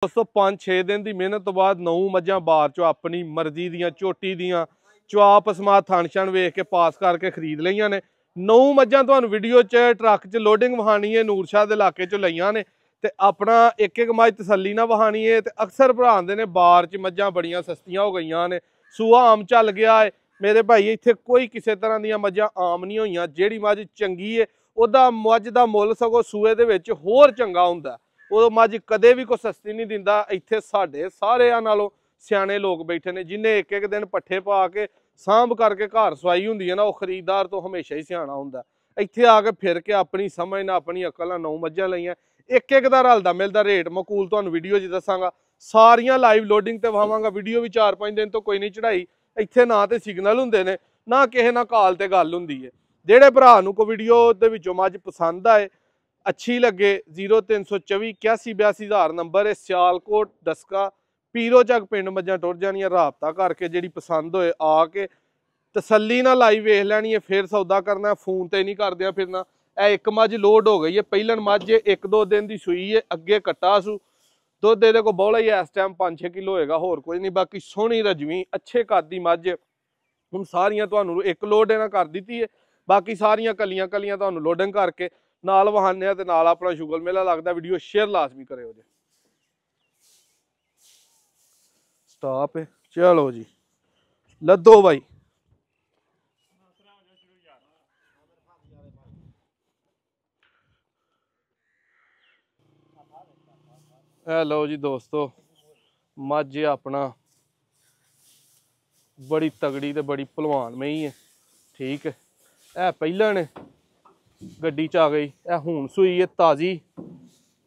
दोस्तों 5-6 दिन की मेहनत तो बाद 9 मझां बार चो अपनी मर्जी दियां झोटी दियां चवा पसमा थण छण वेख के पास करके खरीद लईयां ने। 9 मझां तुहानूं वीडियो च ट्रक च लोडिंग वहानी है नूरशाह दे इलाके चों लईयां ने ते अपना एक एक मझ तसल्ली ना वहानी है। ते अक्सर भरा आंदे ने बार च मझां बड़ियां सस्तियां हो गईयां ने, सूआ आम चल गया है। मेरे भाई इत्थे कोई किसी तरह दियां मझां आम नहीं होईयां। जिहड़ी मझ चंगी है ओहदा मझ दा मुੱਲ सगों सूए दे विच होर चंगा हुंदा। ਉਹ ਮੱਝ ਕਦੇ ਵੀ ਕੋਈ ਸਸਤੀ ਨਹੀਂ ਦਿੰਦਾ। ਇੱਥੇ ਸਾਡੇ ਸਾਰਿਆਂ ਨਾਲੋਂ ਸਿਆਣੇ ਲੋਕ ਬੈਠੇ ਨੇ ਜਿਨੇ ਇੱਕ ਇੱਕ ਦਿਨ ਪੱਠੇ ਪਾ ਕੇ ਸਾਂਭ ਕਰਕੇ ਘਰ ਸਵਾਈ ਹੁੰਦੀ ਹੈ ਨਾ, ਉਹ ਖਰੀਦਦਾਰ ਤੋਂ ਹਮੇਸ਼ਾ ਹੀ ਸਿਆਣਾ ਹੁੰਦਾ। ਇੱਥੇ ਆ ਕੇ ਫਿਰ ਕੇ ਆਪਣੀ ਸਮਝ ਨਾਲ ਆਪਣੀ ਅਕਲ ਨਾਲ 9 ਮੱਝਾਂ ਲਈਆਂ। ਇੱਕ ਇੱਕ ਦਾ ਰਲਦਾ ਮਿਲਦਾ ਰੇਟ ਮਕੂਲ ਤੁਹਾਨੂੰ ਵੀਡੀਓ 'ਚ ਦੱਸਾਂਗਾ। ਸਾਰੀਆਂ ਲਾਈਵ ਲੋਡਿੰਗ ਤੇ ਵਾਵਾਂਗਾ। ਵੀਡੀਓ ਵੀ 4-5 ਦਿਨ ਤੋਂ ਕੋਈ ਨਹੀਂ ਚੜਾਈ। ਇੱਥੇ ਨਾ ਤੇ ਸਿਗਨਲ ਹੁੰਦੇ ਨੇ ਨਾ ਕਿਸੇ ਨਾਲ ਕਾਲ ਤੇ ਗੱਲ ਹੁੰਦੀ ਹੈ। ਜਿਹੜੇ ਭਰਾ ਨੂੰ ਕੋਈ ਵੀਡੀਓ ਦੇ ਵਿੱਚੋਂ ਮੱਝ ਪਸੰਦ ਆਏ अच्छी लगे 0324 81 82 नंबर है। सियालकोट डस्का पीरो चक पिंड मझां टुर जानियां। राबता करके जिहड़ी पसंद होए आके तसल्ली ना लाई वेख लैनी है, फिर सौदा करना। फोन ते नहीं करदियां फिरना। ਇਹ ਇੱਕ मझ लोड हो गई है। ਪਹਿਲਣ मझ 1-2 दिन की सूई है, अगे कट्टा सू दुध ਇਹਦੇ को बौला ही इस टाइम 5-6 किलो होएगा, होर कोई नहीं। बाकी सोहनी रजवी अच्छे कद दी मझ हुण सारियां तुहानूं एक लोड इन्हां कर दित्ती है। बाकी सारियां कलियां कलियां तुहानूं लोडिंग करके नाल वहाने ते नाल अपना शुगर मेला लगता। वीडियो शेयर लाजमी करो जी। स्टॉप है, चलो जी लद्दो भाई। लो जी दोस्तों मझ अपना बड़ी तगड़ी ते बड़ी भलवान में ही है। ठीक है, ए पहला ने गड्डी च आ गई। ए हुण सूई है ताज़ी।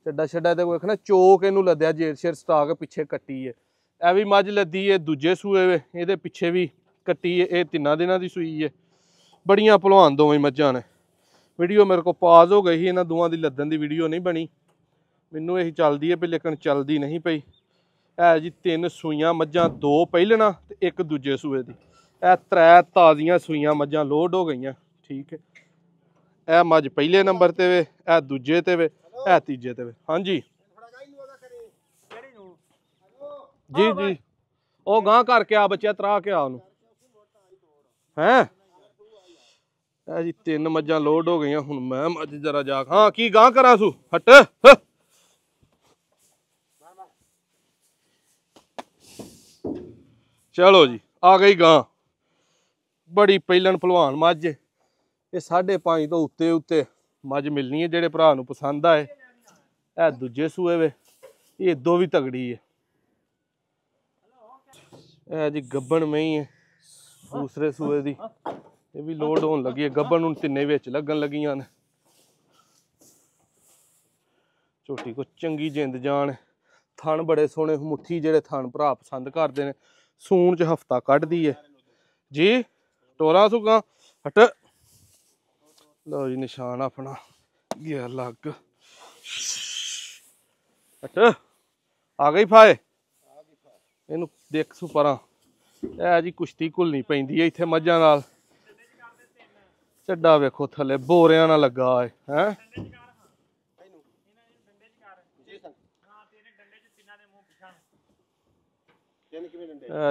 छड्डा छड्डा ते वेखना चोक इनू लद्या जेर शेर सटा के पिछे कट्टी है। ए भी मझ लद्दी है दूजे सूए वे, ये पिछे भी कट्टी है। ये 3 दिनों की सूई है। बड़ियां भलवान दोवें मझां ने। वीडियो मेरे को पाज हो गई ही, इन्हां दोवां दी लद्दन दी वीडियो नहीं बनी। मैनू यही चलदी है पे लेकिन चलदी नहीं पई। है जी 3 सूइयां मझां, 2 पहिलना ते 1 दूजे सूए दी। ए 3 ताज़ियां सूइयां मझां लोड हो गई। ठीक है, ए मझ पहले नंबर ते वे, ए दूजे ते वे, ए तीजे ते वे। हाँ जी जी जी, ओ गां करके आ बच्चा, तरा के आ ओनू हैं। ए जी 3 मझां लोड हो गई। हुण मैं मझ जरा जा हाँ की गां करा सू हट। चलो जी आ गई गां। बड़ी पहिलन भलवान मझ। ये 5.5 तो उत्ते उत्ते मझ मिलनी है। जेडे भरा नूं पसंद आए ए दूजे सूए वे, ये दो भी तगड़ी है। ए जी गब्बन में ही है दूसरे सूए दी। ये भी लोड होने लगी है। गब्बन हुण 3 विच लगन लगियां ने। झोटी को चंगी जिंद जान है। थण बड़े सोहने मुट्ठी जेडे थण भरा पसंद करते हैं। सून च हफ्ता कढ़दी है जी। टोरा सूगा हट। लो जी निशान अपना गया लग। हट आ गई फाए। इनू देख सू परा। ए जी कुश्ती घुलनी पैंदी है इत्थे मझां नाल। झड्डा वेखो थले बोरियां नाल लगा है।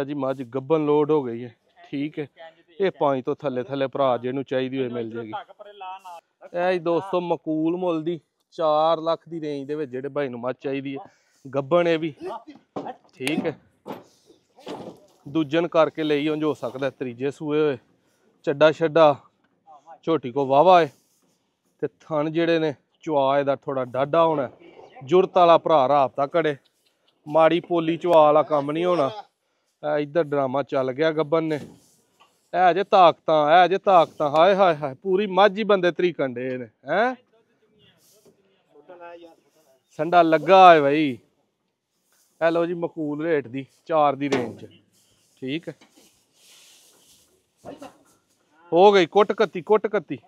जी मझ गब्बन लोड हो गई है। ठीक है, ये 5 तो थले थले भरा जिन्होंने चाहिए हुए मिल जाएगी। ए दोस्तों मकूल मुल दी 4 लाख की रेंज दे विच जेहड़े भाई नूं मझ चाहिए है। गब्बन है भी ठीक है। दूजन करके ले हो सकता है तीजे सूए हुए। चड्डा छड्डा झोटी को वाहवा है। ते थन जेहड़े ने चवा इहदा थोड़ा डाढा होना। जुरत वाला भरा राबता घड़े। माड़ी पोली चवा वाला कम नहीं होना। इधर ड्रामा चल गया गब्बन ने। है जे ताकतां, है जे ताकतां। हाय हाय हाय पूरी मझ ही बंदे तरीकन डे ने हैं। संडा लगा है भाई। हेलो जी मकूल रेट दी 4 दी रेंज। ठीक है, हो गई कुट कत्ती कुट कत्ती।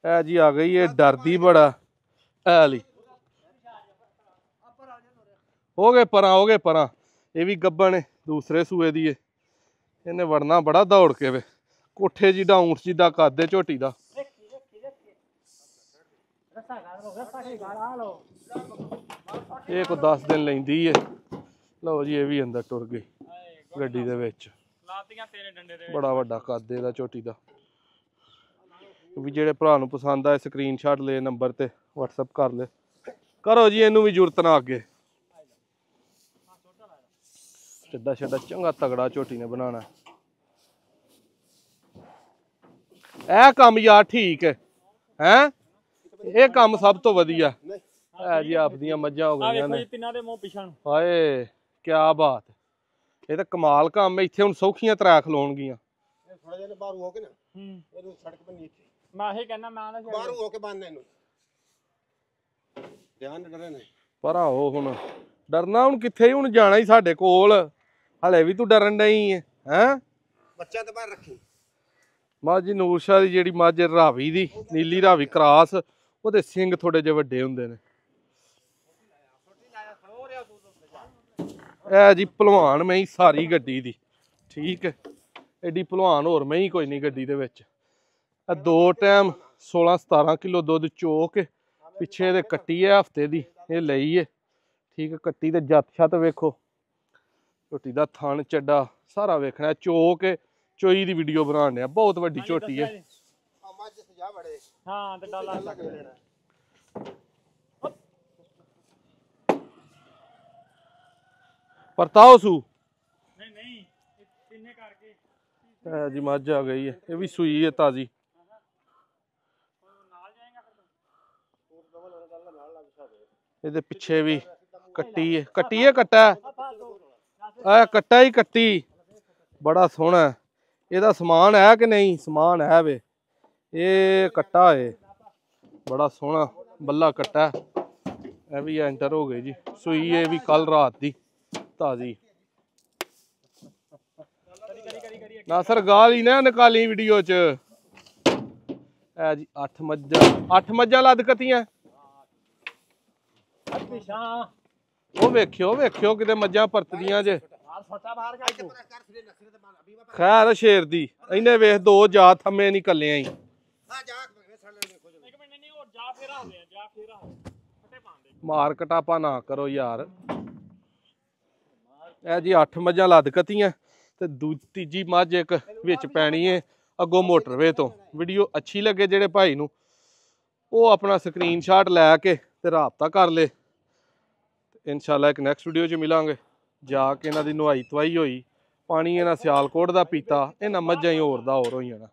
है जी आ गई है डरदी बड़ा है। हो गए परा, हो गए परा। ये भी गब्बन है दूसरे सूए दी है। इन्हें वड़ना बड़ा दौड़ के वे। कोठे जिदा ऊंट जिदा कद है झोटी दा। ਇਹ ਕੋ 10 ਦਿਨ ਲੈਂਦੀ ਹੈ। ਲਓ ਜੀ ਇਹ ਵੀ ਅੰਦਰ ਟੁਰ ਗਈ ਗੱਡੀ ਦੇ ਵਿੱਚ। ਬੜਾ ਵੱਡਾ ਕੱਦ ਇਹਦਾ ਝੋਟੀ ਦਾ। ਵੀ ਜਿਹੜੇ ਭਰਾ ਨੂੰ ਪਸੰਦ ਆਏ ਸਕਰੀਨਸ਼ਾਟ ਲੈ ਨੰਬਰ ਤੇ WhatsApp ਕਰ ਲੈ ਕਰੋ ਜੀ। ਇਹਨੂੰ ਵੀ ਜ਼ਰੂਰਤ ਨਾ ਅੱਗੇ। ਚੱਡਾ ਛੱਡਾ ਚੰਗਾ ਤਗੜਾ ਝੋਟੀ ਨੇ ਬਣਾਉਣਾ। ਇਹ ਕੰਮ ਯਾਰ ਠੀਕ ਹੈ ਹੈਂ। ਇਹ ਕੰਮ ਸਭ ਤੋਂ ਵਧੀਆ ਹੈ ਜੀ। ਆਪਦੀਆਂ ਮੱਝਾਂ ਹੋ ਗਈਆਂ ਨੇ ਹਾਏ ਕਿਆ ਬਾਤ। ਇਹ ਤਾਂ ਕਮਾਲ ਕੰਮ ਹੈ। ਇੱਥੇ ਹੁਣ ਸੌਖੀਆਂ ਤਰ੍ਹਾਂ ਖਲੋਣਗੀਆਂ। ਪਰ ਆਓ ਹੁਣ ਡਰਨਾ ਹੁਣ ਕਿੱਥੇ। ਹੁਣ ਜਾਣਾ ਹੀ ਸਾਡੇ ਕੋਲ। ਹਲੇ ਵੀ ਤੂੰ ਡਰਨ ਨਹੀਂ ਹੈ ਹੈਂ। ਬੱਚਾ ਤੇ ਬਾਹਰ ਰੱਖੀ ਮੱਝ ਨੂਰ ਸ਼ਾਹ ਦੀ ਜਿਹੜੀ ਮੱਝ ਰਾਵੀ ਦੀ ਨੀਲੀ ਰਾਵੀ ਕਰਾਸ। ਉਹਦੇ ਸਿੰਘ ਥੋੜੇ ਜਿਹੇ ਵੱਡੇ ਹੁੰਦੇ ਨੇ। ਇਹ ਜੀ ਭਲਵਾਨ ਮੈਂ ਹੀ ਸਾਰੀ ਗੱਡੀ ਦੀ ਠੀਕ ਹੈ। ਐਡੀ ਭਲਵਾਨ ਹੋਰ ਮੈਂ ਹੀ ਕੋਈ ਨਹੀਂ ਗੱਡੀ ਦੇ ਵਿੱਚ। ਇਹ 2 ਟਾਈਮ 16-17 ਕਿਲੋ ਦੁੱਧ ਚੋ ਕੇ ਪਿੱਛੇ ਇਹਦੇ ਕੱਟੀ ਹੈ ਹਫਤੇ ਦੀ। ਇਹ ਲਈ ਹੈ ਠੀਕ ਹੈ। ਕੱਟੀ ਤੇ ਜੱਤ ਛੱਤ ਵੇਖੋ। ਝੋਟੀ ਦਾ ਥਣ ਚੱਡਾ ਸਾਰਾ ਵੇਖਣਾ। ਚੋ ਕੇ ਚੋਈ ਦੀ ਵੀਡੀਓ ਬਣਾਉਣ ਡਿਆ। ਬਹੁਤ ਵੱਡੀ ਝੋਟੀ ਹੈ। ਪਰਤਾਓ ਸੂ ਜੀ ਮੱਝ ਆ ਗਈ ਹੈ। ਇਹ ਵੀ ਸੂਈ ਹੈ ਤਾਜ਼ੀ। ਇਹਦੇ ਪਿੱਛੇ ਵੀ ਕੱਟੀ ਹੈ। ਕੱਟੀ ਹੈ ਕੱਟਾ ਕੱਟਾ ਹੀ ਕੱਟੀ। ਬੜਾ ਸੋਹਣਾ। ਇਹਦਾ ਸਮਾਨ ਹੈ ਕਿ ਨਹੀਂ। ਸਮਾਨ ਹੈ ਵੇ। ਇਹ ਕੱਟਾ ਹੈ ਬੜਾ ਸੋਹਣਾ ਬੱਲਾ ਕੱਟਾ। ਇਹ ਵੀ ਐਂਟਰ ਹੋ ਗਏ ਜੀ। ਸੂਈ ਇਹ ਵੀ ਕੱਲ ਰਾਤ ਦੀ ਤਾਜ਼ੀ। ਨਾਸਰ ਗਾਲ ਹੀ ਨਾ ਨਿਕਾਲੀ ਵੀਡੀਓ ਚ। ਇਹ ਜੀ 8 ਮੱਝਾਂ ਲੱਦ ਕਤੀਆਂ। ਉਹ ਵੇਖਿਓ ਕਿਤੇ ਮੱਝਾਂ ਪਰਤਦੀਆਂ ਜੇ। ਖੈਰ ਸ਼ੇਰ ਦੀ ਇਹਨੇ ਵੇਖ 2 ਜਾ ਥੰਮੇ ਨਹੀਂ ਕੱਲਿਆਂ ਹੀ। ਮਾਰ ਕਟਾਪਾ ਨਾ ਕਰੋ ਯਾਰ। ਇਹ ਜੀ 8 ਮੱਝਾਂ ਲੱਦ ਕਤੀਆਂ ਤੇ ਤੀਜੀ ਮੱਝ ਇੱਕ ਵਿੱਚ ਪੈਣੀ ਹੈ ਅੱਗੋਂ ਮੋਟਰਵੇ ਤੋਂ। ਵੀਡੀਓ ਅੱਛੀ ਲੱਗੇ ਜਿਹੜੇ ਭਾਈ ਨੂੰ ਉਹ ਆਪਣਾ ਸਕਰੀਨਸ਼ਾਟ ਲੈ ਕੇ ਤੇ ਰਾਬਤਾ ਕਰ ਲੇ। ਇਨਸ਼ਾਅੱਲਾ ਇੱਕ ਨੈਕਸਟ ਵੀਡੀਓ 'ਚ ਮਿਲਾਂਗੇ। ਜਾ ਕੇ ਇਹਨਾਂ ਦੀ ਨੁਹਾਈ ਧਵਾਈ ਹੋਈ। ਪਾਣੀ ਇਹਨਾਂ ਸਿਆਲਕੋਟ ਦਾ ਪੀਤਾ। ਇਹਨਾਂ ਮੱਝਾਂ ਹੀ ਹੋਰ ਦਾ ਹੋਰ ਹੋਈ ਜਾਣਾ।